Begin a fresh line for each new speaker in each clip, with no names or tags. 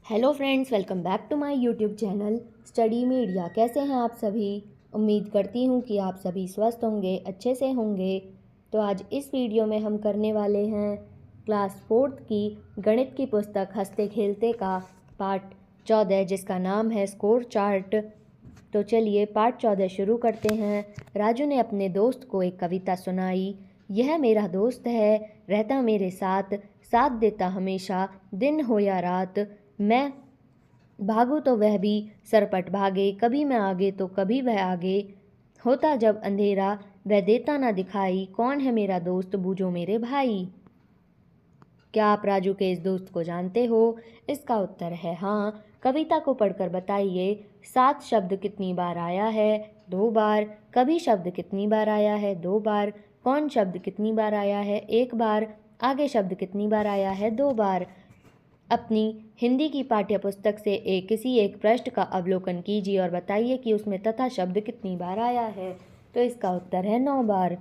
Hello friends, welcome back to my YouTube channel Study Media. कैसे हैं आप सभी? उम्मीद करती हूँ कि आप सभी स्वस्थ होंगे, अच्छे से होंगे। तो आज इस वीडियो में हम करने वाले हैं क्लास 4th की गणित की पुस्तक हंसते खेलते का पार्ट 14, जिसका नाम है स्कोर चार्ट। तो चलिए पार्ट 14 शुरू करते हैं। राजू ने अपने दोस्त को एक कविता सुनाई। यह मेरा दोस्त है, रहता मेरे साथ, साथ देता हमेशा, दिन हो या रात। मैं भागूं तो वह भी सरपट भागे, कभी मैं आगे तो कभी वह आगे। होता जब अंधेरा वह देता ना दिखाई, कौन है मेरा दोस्त बूझो मेरे भाई। क्या आप राजू के इस दोस्त को जानते हो? इसका उत्तर है हाँ। कविता को पढ़कर बताइए, 7 शब्द कितनी बार आया है? 2 बार। कभी शब्द कितनी बार आया है? 2 बार। कौन शब्द कितनी बार आया है? 1 बार। आगे शब्द कितनी बार आया है? 2 बार। अपनी हिंदी की पाठ्य पुस्तक से किसी एक पृष्ठ का अवलोकन कीजिए और बताइए कि उसमें तथा शब्द कितनी बार आया है। तो इसका उत्तर है 9 बार।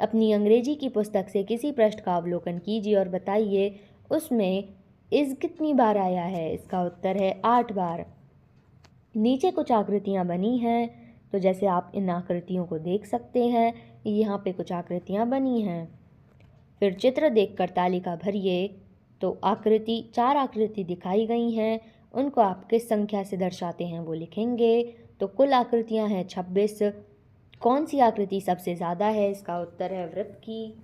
अपनी अंग्रेजी की पुस्तक से किसी पृष्ठ का अवलोकन कीजिए और बताइए उसमें इज़ कितनी बार आया है। इसका उत्तर है 8 बार। नीचे कुछ आकृतियाँ बनी हैं, तो जैसे आप इन आकृतियों को देख सकते हैं, यहाँ पे कुछ आकृतियाँ बनी हैं। फिर चित्र देखकर तालिका भरिए। तो 4 आकृति दिखाई गई हैं, उनको आप किस संख्या से दर्शाते हैं वो लिखेंगे। तो कुल आकृतियां हैं 26। कौन सी आकृति सबसे ज़्यादा है? इसका उत्तर है वृत्त की।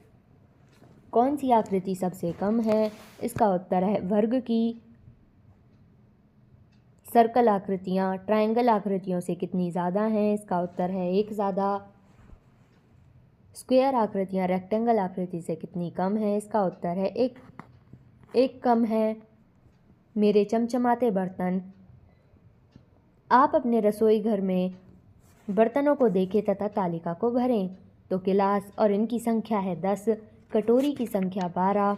कौन सी आकृति सबसे कम है? इसका उत्तर है वर्ग की। सर्कल आकृतियाँ ट्रायंगल आकृतियों से कितनी ज़्यादा हैं? इसका उत्तर है 1 ज़्यादा। स्क्वायर आकृतियाँ रेक्टेंगल आकृति से कितनी कम है? इसका उत्तर है एक कम है। मेरे चमचमाते बर्तन। आप अपने रसोई घर में बर्तनों को देखें तथा तालिका को भरें। तो गिलास और इनकी संख्या है 10, कटोरी की संख्या 12,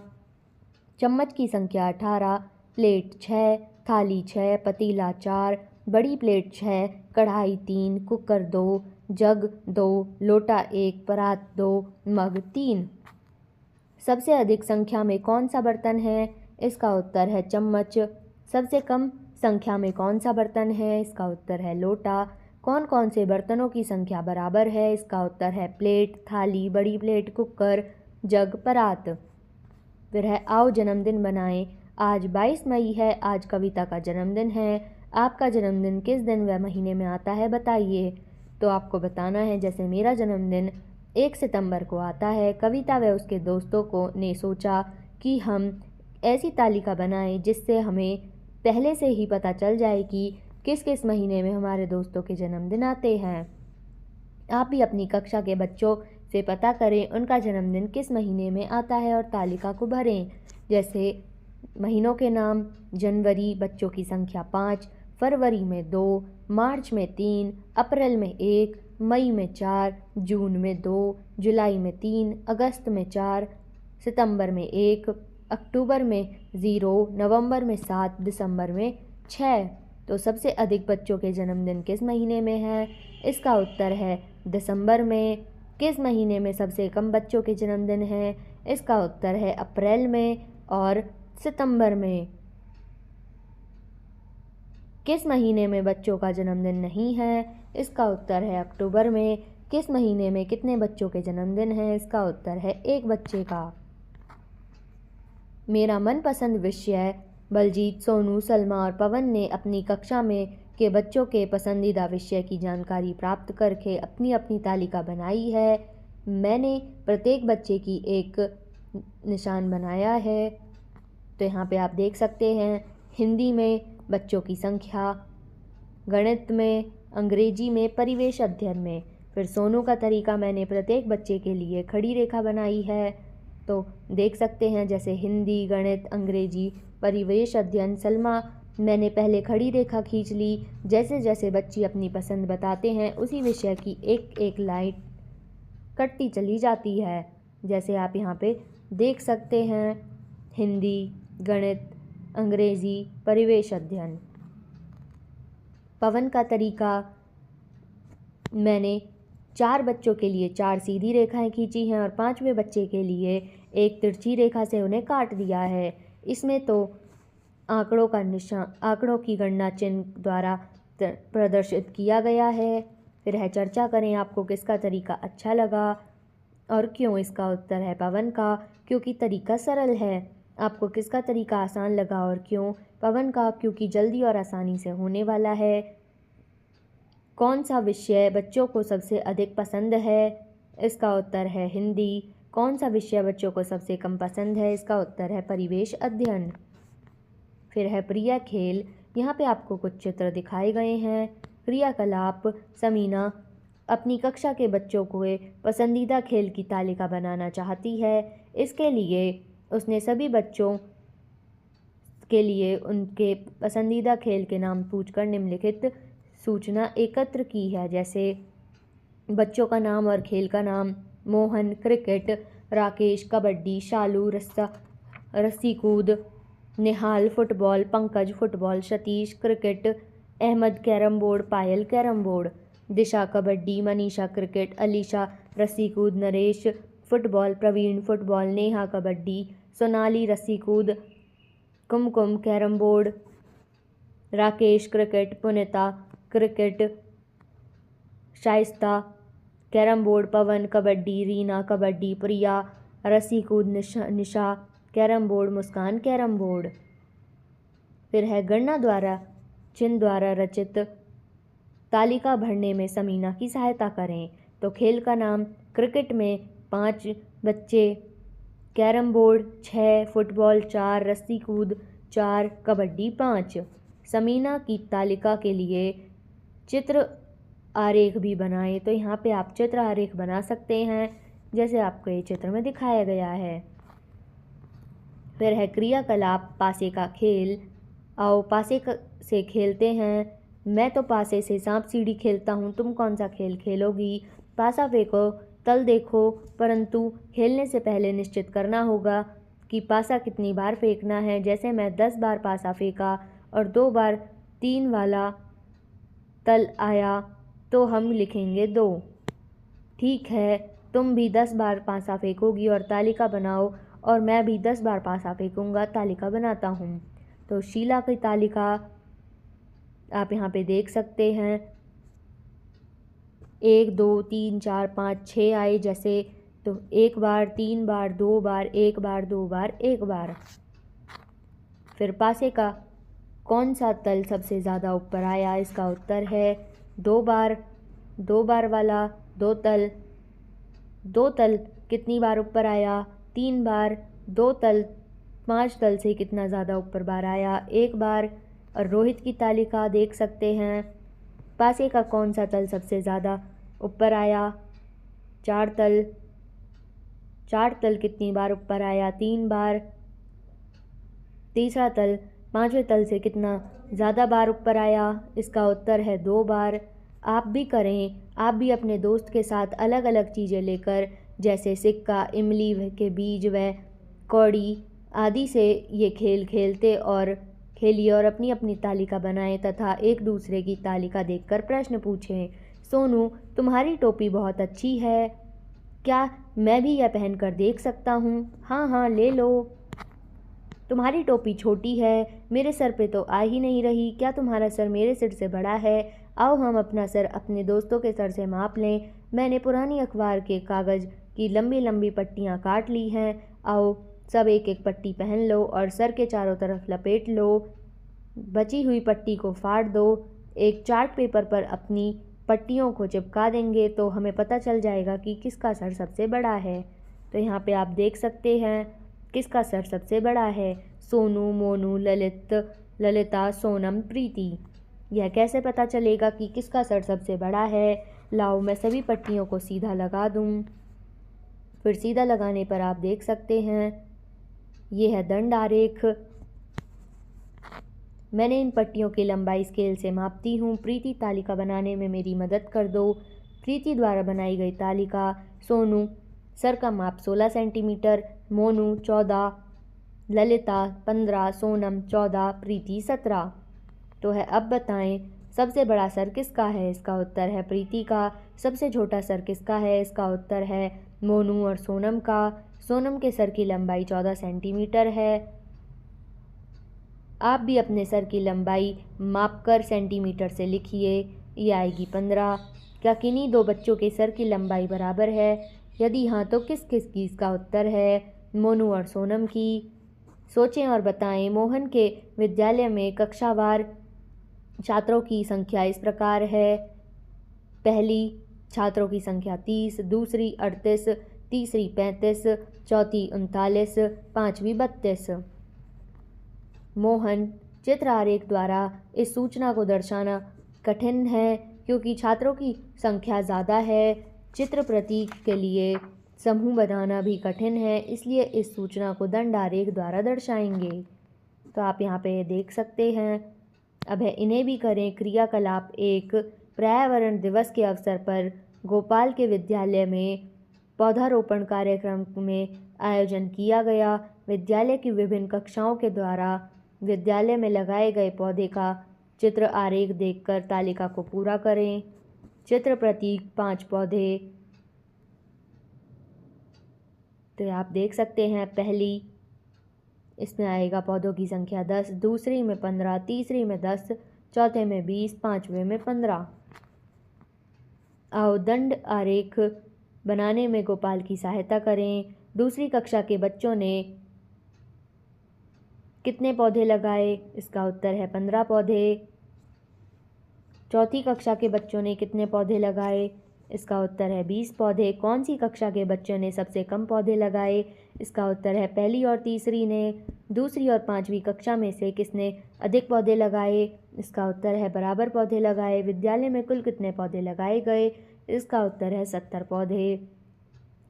चम्मच की संख्या 18, प्लेट 6, थाली 6, पतीला 4, बड़ी प्लेट 6, कढ़ाई 3, कुकर 2, जग 2, लोटा 1, परात 2, मग 3। सबसे अधिक संख्या में कौन सा बर्तन है? इसका उत्तर है चम्मच। सबसे कम संख्या में कौन सा बर्तन है? इसका उत्तर है लोटा। कौन कौन से बर्तनों की संख्या बराबर है? इसका उत्तर है प्लेट, थाली, बड़ी प्लेट, कुकर, जग, परात। फिर है आओ जन्मदिन बनाएं। आज 22 मई है, आज कविता का जन्मदिन है। आपका जन्मदिन किस दिन व महीने में आता है बताइए। तो आपको बताना है, जैसे मेरा जन्मदिन 1 सितंबर को आता है। कविता व उसके दोस्तों को ने सोचा कि हम ऐसी तालिका बनाएं जिससे हमें पहले से ही पता चल जाए कि किस किस महीने में हमारे दोस्तों के जन्मदिन आते हैं। आप भी अपनी कक्षा के बच्चों से पता करें उनका जन्मदिन किस महीने में आता है और तालिका को भरें। जैसे महीनों के नाम: जनवरी बच्चों की संख्या 5, फरवरी में 2, मार्च में 3, अप्रैल में 1, मई में 4, जून में 2, जुलाई में 3, अगस्त में 4, सितंबर में 1, अक्टूबर में 0, नवंबर में 7, दिसंबर में 6। तो सबसे अधिक बच्चों के जन्मदिन किस महीने में है? इसका उत्तर है दिसंबर में। किस महीने में सबसे कम बच्चों के जन्मदिन हैं? इसका उत्तर है अप्रैल में और सितंबर में। किस महीने में बच्चों का जन्मदिन नहीं है? इसका उत्तर है अक्टूबर में। किस महीने में कितने बच्चों के जन्मदिन हैं? इसका उत्तर है 1 बच्चे का। मेरा मनपसंद विषय: बलजीत, सोनू, सलमा और पवन ने अपनी कक्षा में के बच्चों के पसंदीदा विषय की जानकारी प्राप्त करके अपनी अपनी तालिका बनाई है। मैंने प्रत्येक बच्चे की एक निशान बनाया है। तो यहाँ पे आप देख सकते हैं, हिंदी में बच्चों की संख्या, गणित में, अंग्रेजी में, परिवेश अध्ययन में। फिर सोनू का तरीका: मैंने प्रत्येक बच्चे के लिए खड़ी रेखा बनाई है। तो देख सकते हैं, जैसे हिंदी, गणित, अंग्रेजी, परिवेश अध्ययन। सलमा: मैंने पहले खड़ी रेखा खींच ली। जैसे जैसे बच्ची अपनी पसंद बताते हैं उसी विषय की एक एक लाइन कटती चली जाती है। जैसे आप यहाँ पे देख सकते हैं, हिंदी, गणित, अंग्रेजी, परिवेश अध्ययन। पवन का तरीका: मैंने 4 बच्चों के लिए 4 सीधी रेखाएं खींची हैं और 5वें बच्चे के लिए एक तिरछी रेखा से उन्हें काट दिया है। इसमें तो आंकड़ों की गणना चिन्ह द्वारा प्रदर्शित किया गया है। फिर है चर्चा करें, आपको किसका तरीका अच्छा लगा और क्यों। इसका उत्तर है पवन का, क्योंकि तरीका सरल है। आपको किसका तरीका आसान लगा और क्यों। पवन का, क्योंकि जल्दी और आसानी से होने वाला है। कौन सा विषय बच्चों को सबसे अधिक पसंद है। इसका उत्तर है हिंदी। कौन सा विषय बच्चों को सबसे कम पसंद है। इसका उत्तर है परिवेश अध्ययन। फिर है प्रिय खेल। यहाँ पे आपको कुछ चित्र दिखाए गए हैं। क्रियाकलाप। समीना अपनी कक्षा के बच्चों को पसंदीदा खेल की तालिका बनाना चाहती है। इसके लिए उसने सभी बच्चों के लिए उनके पसंदीदा खेल के नाम पूछकर निम्नलिखित सूचना एकत्र की है। जैसे बच्चों का नाम और खेल का नाम। मोहन क्रिकेट, राकेश कबड्डी, शालू रस्सी कूद, Nihal football, Pankaj football, Satish cricket, Ahmad carrom board, Payal carrom board, Disha kabaddi, Manisha cricket, Alisha रस्सी कूद, नरेश फुटबॉल, प्रवीण फुटबॉल, नेहा कबड्डी, सोनाली रस्सी कूद, Kumkum carrom board, Rakesh cricket, Punita cricket, Shaista carrom board, Pavan kabaddi, Reena kabaddi, Priya रस्सी कूद, Nisha carrom board, Muskan carrom board. फिर है गणना द्वारा चिन्ह द्वारा रचित तालिका भरने में समीना की सहायता करें। तो खेल का नाम, क्रिकेट में 5 बच्चे, कैरम बोर्ड 6, फुटबॉल 4, रस्सी कूद 4, कबड्डी 5। समीना की तालिका के लिए चित्र आरेख भी बनाएं। तो यहाँ पे आप चित्र आरेख बना सकते हैं, जैसे आपको ये चित्र में दिखाया गया है। फिर है क्रियाकलाप, पासे का खेल। आओ पासे से खेलते हैं। मैं तो पासे से सांप सीढ़ी खेलता हूँ, तुम कौन सा खेल खेलोगी। पासा फेंको, तल देखो, परंतु खेलने से पहले निश्चित करना होगा कि पासा कितनी बार फेंकना है। जैसे मैं 10 बार पासा फेंका और 2 बार 3 वाला तल आया तो हम लिखेंगे 2। ठीक है, तुम भी 10 बार पासा फेंकोगी और तालिका बनाओ, और मैं भी 10 बार पासा फेंकूंगा, तालिका बनाता हूँ। तो शीला की तालिका आप यहाँ पे देख सकते हैं। 1 2 3 4 5 6 आए जैसे, तो 1 बार 3 बार 2 बार 1 बार 2 बार 1 बार। फिर पासे का कौन सा तल सबसे ज़्यादा ऊपर आया। इसका उत्तर है 2 बार। 2 बार वाला 2 तल। 2 तल कितनी बार ऊपर आया, 3 बार। 2 तल 5 तल से कितना ज़्यादा ऊपर बार आया, 1 बार। और रोहित की तालिका देख सकते हैं। पासे का कौन सा तल सबसे ज़्यादा ऊपर आया, 4 तल। 4 तल कितनी बार ऊपर आया, 3 बार। तीसरा तल 5वें तल से कितना ज़्यादा बार ऊपर आया, इसका उत्तर है 2 बार। आप भी करें, आप भी अपने दोस्त के साथ अलग अलग चीज़ें लेकर, जैसे सिक्का, इमली के बीज व कौड़ी आदि से ये खेल खेलते और खेलिए और अपनी अपनी तालिका बनाएं तथा एक दूसरे की तालिका देखकर प्रश्न पूछें। सोनू, तुम्हारी टोपी बहुत अच्छी है, क्या मैं भी यह पहनकर देख सकता हूँ। हाँ हाँ, ले लो। तुम्हारी टोपी छोटी है, मेरे सर पे तो आ ही नहीं रही, क्या तुम्हारा सर मेरे सिर से बड़ा है। आओ हम अपना सर अपने दोस्तों के सर से माप लें। मैंने पुरानी अखबार के कागज़ की लंबी लंबी पट्टियाँ काट ली हैं। आओ सब एक एक पट्टी पहन लो और सर के चारों तरफ लपेट लो। बची हुई पट्टी को फाड़ दो। एक चार्ट पेपर पर अपनी पट्टियों को चिपका देंगे तो हमें पता चल जाएगा कि किसका सर सबसे बड़ा है। तो यहाँ पे आप देख सकते हैं किसका सर सबसे बड़ा है। सोनू, मोनू, ललिता, सोनम, प्रीति। यह कैसे पता चलेगा कि किसका सर सबसे बड़ा है। लाओ मैं सभी पट्टियों को सीधा लगा दूँ। फिर सीधा लगाने पर आप देख सकते हैं ये है दंड आरेख। मैंने इन पट्टियों की लंबाई स्केल से मापती हूँ। प्रीति, तालिका बनाने में मेरी मदद कर दो। प्रीति द्वारा बनाई गई तालिका। सोनू, सर का माप 16 सेंटीमीटर, मोनू 14, ललिता 15, सोनम 14, प्रीति 17। तो है अब बताएं सबसे बड़ा सर किसका है। इसका उत्तर है प्रीति का। सबसे छोटा सर किसका है। इसका उत्तर है मोनू और सोनम का। सोनम के सर की लंबाई 14 सेंटीमीटर है। आप भी अपने सर की लंबाई मापकर सेंटीमीटर से लिखिए। ये आएगी 15। क्या किन्हीं दो बच्चों के सर की लंबाई बराबर है? यदि हाँ तो किस किस की इसका उत्तर है? मोनू और सोनम की। सोचें और बताएं। मोहन के विद्यालय में कक्षावार छात्रों की संख्या इस प्रकार है। पहली छात्रों की संख्या 30, दूसरी 38, तीसरी 35, चौथी 39, पांचवी 32। मोहन, चित्र आरेख द्वारा इस सूचना को दर्शाना कठिन है क्योंकि छात्रों की संख्या ज़्यादा है। चित्र प्रतीक के लिए समूह बनाना भी कठिन है, इसलिए इस सूचना को दंड आरेख द्वारा दर्शाएंगे। तो आप यहाँ पे देख सकते हैं। अब है इन्हें भी करें। क्रियाकलाप 1। पर्यावरण दिवस के अवसर पर गोपाल के विद्यालय में पौधारोपण कार्यक्रम में आयोजन किया गया। विद्यालय की विभिन्न कक्षाओं के द्वारा विद्यालय में लगाए गए पौधे का चित्र आरेख देखकर तालिका को पूरा करें। चित्र प्रतीक 5 पौधे। तो आप देख सकते हैं। पहली इसमें आएगा पौधों की संख्या 10, दूसरी में 15, तीसरी में 10, चौथे में 20, पांचवें में 15। आओ दंड आरेख बनाने में गोपाल की सहायता करें। दूसरी कक्षा के बच्चों ने कितने पौधे लगाए? इसका उत्तर है 15 पौधे। चौथी कक्षा के बच्चों ने कितने पौधे लगाए? इसका उत्तर है 20 पौधे। कौन सी कक्षा के बच्चों ने सबसे कम पौधे लगाए? इसका उत्तर है पहली और तीसरी ने। दूसरी और पांचवी कक्षा में से किसने अधिक पौधे लगाए? इसका उत्तर है बराबर पौधे लगाए। विद्यालय में कुल कितने पौधे लगाए गए? इसका उत्तर है 70 पौधे।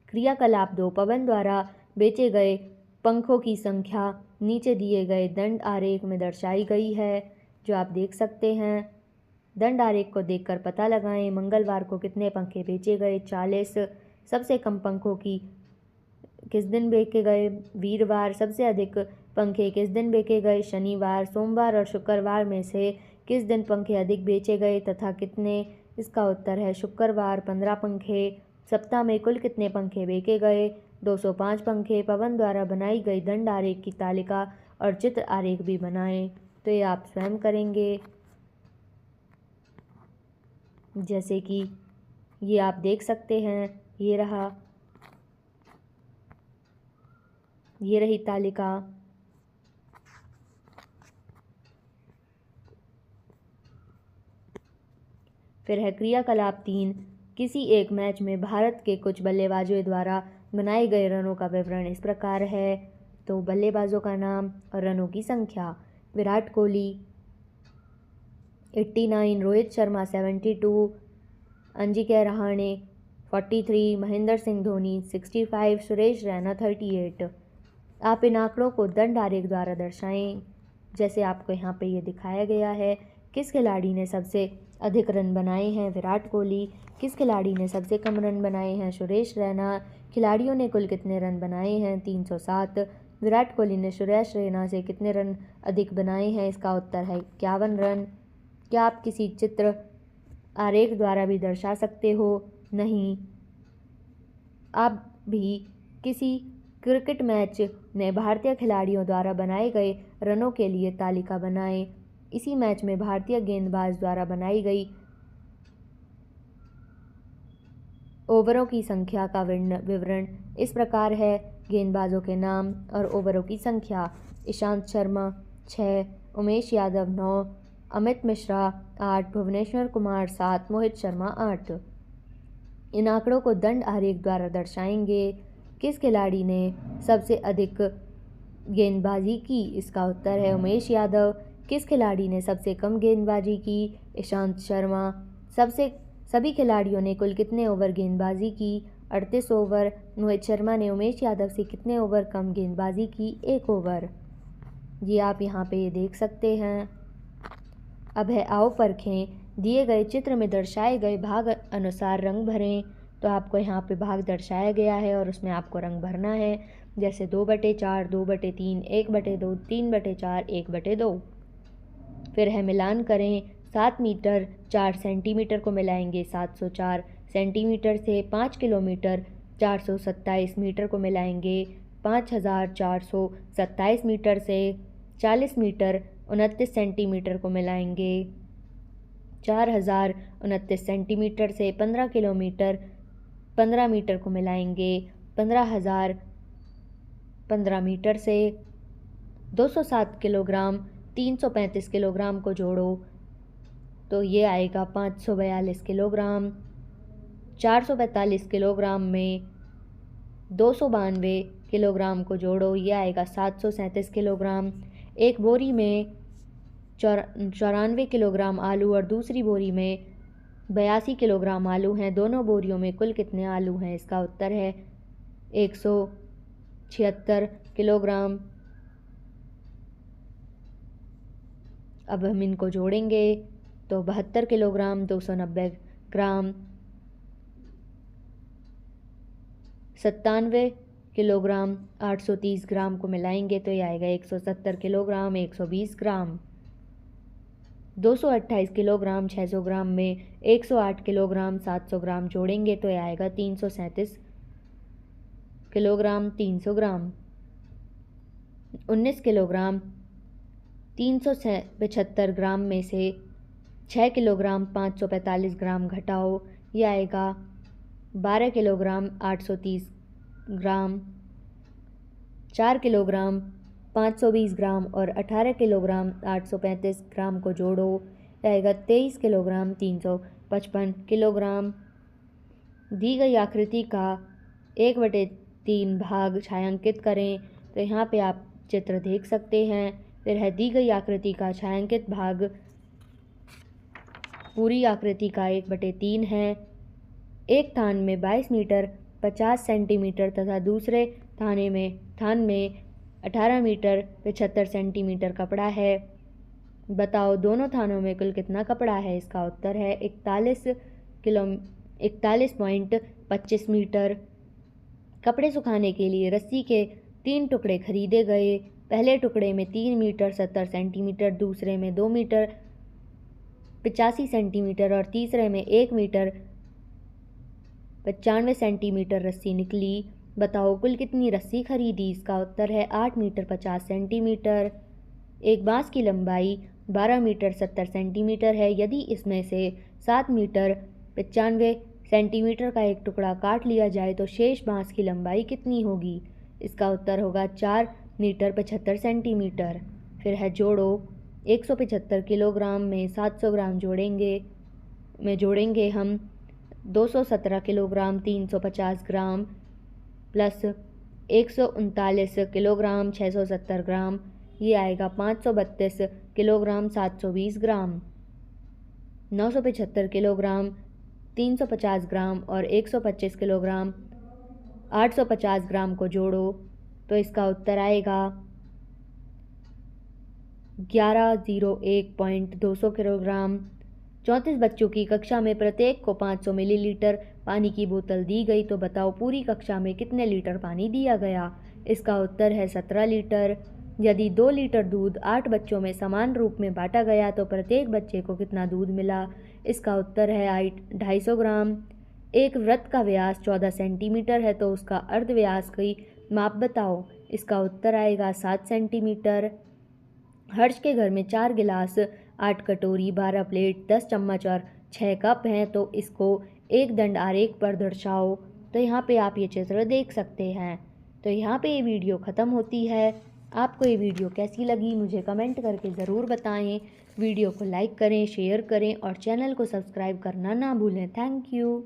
क्रियाकलाप 2। पवन द्वारा बेचे गए पंखों की संख्या नीचे दिए गए दंड आरेख में दर्शाई गई है, जो आप देख सकते हैं। दंड आरेख को देखकर पता लगाएं। मंगलवार को कितने पंखे बेचे गए? 40। सबसे कम पंखों की किस दिन बेचे गए? वीरवार। सबसे अधिक पंखे किस दिन बेचे गए? शनिवार। सोमवार और शुक्रवार में से किस दिन पंखे अधिक बेचे गए तथा कितने? इसका उत्तर है शुक्रवार, 15 पंखे। सप्ताह में कुल कितने पंखे बेचे गए? 205 पंखे। पवन द्वारा बनाई गई दंड आरेख की तालिका और चित्र आरेख भी बनाएं। तो ये आप स्वयं करेंगे। जैसे कि ये आप देख सकते हैं। ये रहा, ये रही तालिका। फिर है क्रियाकलाप 3। किसी एक मैच में भारत के कुछ बल्लेबाजों द्वारा बनाए गए रनों का विवरण इस प्रकार है। तो बल्लेबाजों का नाम और रनों की संख्या। विराट कोहली 89, रोहित शर्मा 72, अजिंक्य रहाणे 43, महेंद्र सिंह धोनी 65, सुरेश रैना 38। आप इन आंकड़ों को दंड आरेख द्वारा दर्शाएं, जैसे आपको यहाँ पे ये दिखाया गया है। किस खिलाड़ी ने सबसे अधिक रन बनाए हैं? विराट कोहली। किस खिलाड़ी ने सबसे कम रन बनाए हैं? सुरेश रैना। खिलाड़ियों ने कुल कितने रन बनाए हैं? 307। विराट कोहली ने सुरेश रैना से कितने रन अधिक बनाए हैं? इसका उत्तर है 51 रन। क्या आप किसी चित्र आरेख द्वारा भी दर्शा सकते हो? नहीं। आप भी किसी क्रिकेट मैच में भारतीय खिलाड़ियों द्वारा बनाए गए रनों के लिए तालिका बनाएं। इसी मैच में भारतीय गेंदबाज द्वारा बनाई गई ओवरों की संख्या का विवरण इस प्रकार है। गेंदबाजों के नाम और ओवरों की संख्या। ईशांत शर्मा 6, उमेश यादव 9, अमित मिश्रा 8, भुवनेश्वर कुमार 7, मोहित शर्मा 8। इन आंकड़ों को दंड आरेख द्वारा दर्शाएंगे। किस खिलाड़ी ने सबसे अधिक गेंदबाजी की? इसका उत्तर है उमेश यादव। किस खिलाड़ी ने सबसे कम गेंदबाजी की? ईशांत शर्मा। सभी खिलाड़ियों ने कुल कितने ओवर गेंदबाजी की? 38 ओवर। मोहित शर्मा ने उमेश यादव से कितने ओवर कम गेंदबाजी की? 1 ओवर। ये आप यहाँ पे देख सकते हैं। अब है आओ परखें। दिए गए चित्र में दर्शाए गए भाग अनुसार रंग भरें। तो आपको यहाँ पे भाग दर्शाया गया है और उसमें आपको रंग भरना है। जैसे 2/4, 2/3, 1/2, 3/4, 1/2। फिर है मिलान करें। 7 मीटर 4 सेंटीमीटर को मिलाएंगे 704 सेंटीमीटर से। 5 किलोमीटर 427 मीटर को मिलाएंगे 5427 मीटर से। 40 मीटर 29 सेंटीमीटर को मिलाएंगे। 4029 सेंटीमीटर से 15 किलोमीटर 15 मीटर को मिलाएंगे। 15,015 मीटर से 207 किलोग्राम 335 किलोग्राम को जोड़ो तो ये आएगा 542 किलोग्राम। 445 किलोग्राम में 292 किलोग्राम को जोड़ो, ये आएगा 737 किलोग्राम। एक बोरी में 94 किलोग्राम आलू और दूसरी बोरी में 82 किलोग्राम आलू हैं। दोनों बोरियों में कुल कितने आलू हैं? इसका उत्तर है 176 किलोग्राम। अब हम इनको जोड़ेंगे तो 72 किलोग्राम 290 ग्राम 97 किलोग्राम 830 ग्राम को मिलाएंगे तो ये आएगा 170 किलोग्राम 120 ग्राम। 228 किलोग्राम 600 ग्राम में 108 किलोग्राम 700 ग्राम जोड़ेंगे तो ये आएगा 337 किलोग्राम 300 ग्राम। 19 किलोग्राम 375 ग्राम में से 6 किलोग्राम 545 ग्राम घटाओ, ये आएगा 12 किलोग्राम 830 ग्राम। 4 किलोग्राम 520 ग्राम और 18 किलोग्राम 835 ग्राम को जोड़ो, आएगा 23 किलोग्राम 355 किलोग्राम। दी गई आकृति का 1/3 भाग छायांकित करें तो यहाँ पे आप चित्र देख सकते हैं। फिर है दी गई आकृति का छायांकित भाग पूरी आकृति का 1/3 है। एक थान में 22 मीटर 50 सेंटीमीटर तथा दूसरे थान में 18 मीटर 75 सेंटीमीटर कपड़ा है। बताओ दोनों थानों में कुल कितना कपड़ा है? इसका उत्तर है 41.25 मीटर। कपड़े सुखाने के लिए रस्सी के 3 टुकड़े खरीदे गए। पहले टुकड़े में 3 मीटर 70 सेंटीमीटर, दूसरे में 2 मीटर 85 सेंटीमीटर और तीसरे में 1 मीटर 95 सेंटीमीटर रस्सी निकली। बताओ कुल कितनी रस्सी खरीदी? इसका उत्तर है 8 मीटर 50 सेंटीमीटर। एक बांस की लंबाई 12 मीटर 70 सेंटीमीटर है। यदि इसमें से 7 मीटर 95 सेंटीमीटर का एक टुकड़ा काट लिया जाए तो शेष बांस की लंबाई कितनी होगी? इसका उत्तर होगा 4 मीटर 75 सेंटीमीटर। फिर है जोड़ो 175 किलोग्राम में 700 ग्राम जोड़ेंगे हम 217 किलोग्राम 350 ग्राम प्लस 139 किलोग्राम 670 ग्राम, ये आएगा 532 किलोग्राम 720 ग्राम। 975 किलोग्राम 350 ग्राम और 125 किलोग्राम 850 ग्राम को जोड़ो तो इसका उत्तर आएगा 1101.200 किलोग्राम। 34 बच्चों की कक्षा में प्रत्येक को 500 मिलीलीटर पानी की बोतल दी गई तो बताओ पूरी कक्षा में कितने लीटर पानी दिया गया? इसका उत्तर है 17 लीटर। यदि 2 लीटर दूध 8 बच्चों में समान रूप में बांटा गया तो प्रत्येक बच्चे को कितना दूध मिला? इसका उत्तर है 250 ग्राम। एक वृत्त का व्यास 14 सेंटीमीटर है तो उसका अर्ध व्यास की माप बताओ। इसका उत्तर आएगा 7 सेंटीमीटर। हर्ष के घर में 4 गिलास 8 कटोरी 12 प्लेट 10 चम्मच और 6 कप हैं तो इसको एक दंड आरेख पर दर्शाओ। तो यहाँ पे आप ये चित्र देख सकते हैं। तो यहाँ पे ये वीडियो ख़त्म होती है। आपको ये वीडियो कैसी लगी मुझे कमेंट करके ज़रूर बताएं। वीडियो को लाइक करें, शेयर करें और चैनल को सब्सक्राइब करना ना भूलें। Thank you.